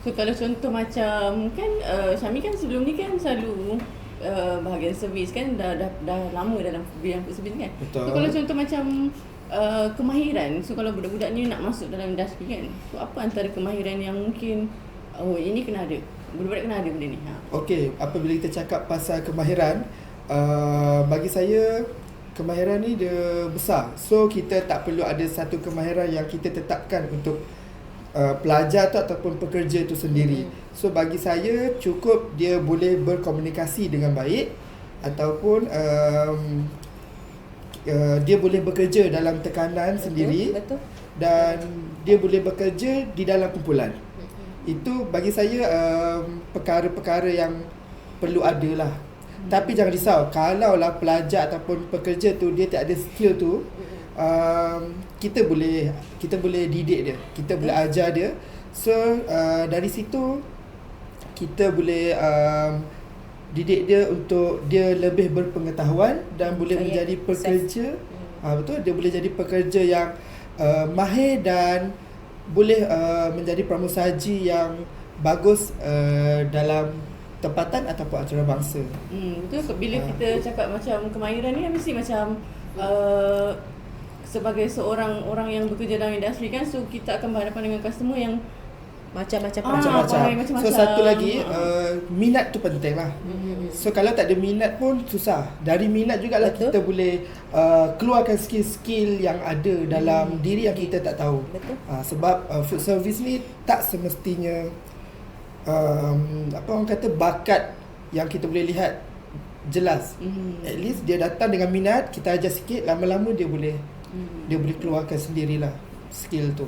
So kalau contoh macam kan Syami kan sebelum ni kan selalu bahagian servis kan dah lama dalam bidang food service kan. Betul. So kalau contoh macam kemahiran, so kalau budak-budak ni nak masuk dalam industri kan, so apa antara kemahiran yang mungkin ini kena ada, budak-budak kena ada benda ni. Okey, apabila kita cakap pasal kemahiran, bagi saya kemahiran ni dia besar. So kita tak perlu ada satu kemahiran yang kita tetapkan untuk pelajar tu ataupun pekerja tu sendiri. So bagi saya cukup dia boleh berkomunikasi dengan baik ataupun dia boleh bekerja dalam tekanan sendiri. Betul. Dan dia boleh bekerja di dalam kumpulan. Itu bagi saya perkara-perkara yang perlu ada lah. Tapi jangan risau, kalau lah pelajar ataupun pekerja tu dia tak ada skill tu, kita boleh didik dia, kita boleh ajar dia. So dari situ kita boleh didik dia untuk dia lebih berpengetahuan dan boleh menjadi pekerja. Betul, dia boleh jadi pekerja yang mahir dan boleh menjadi pramusaji yang bagus dalam tempatan ataupun antarabangsa. Betul. Bila kita cakap macam kemahiran ni mesti macam sebagai seorang orang yang bekerja dalam industri kan, so kita akan berhadapan dengan customer yang macam-macam. So satu lagi minat tu penting lah. So kalau tak ada minat pun susah. Dari minat jugalah kita boleh keluarkan skill-skill yang ada dalam diri yang kita tak tahu. Sebab food service ni tak semestinya apa orang kata bakat yang kita boleh lihat jelas. At least dia datang dengan minat, kita ajar sikit, lama-lama dia boleh keluarkan sendirilah skill tu.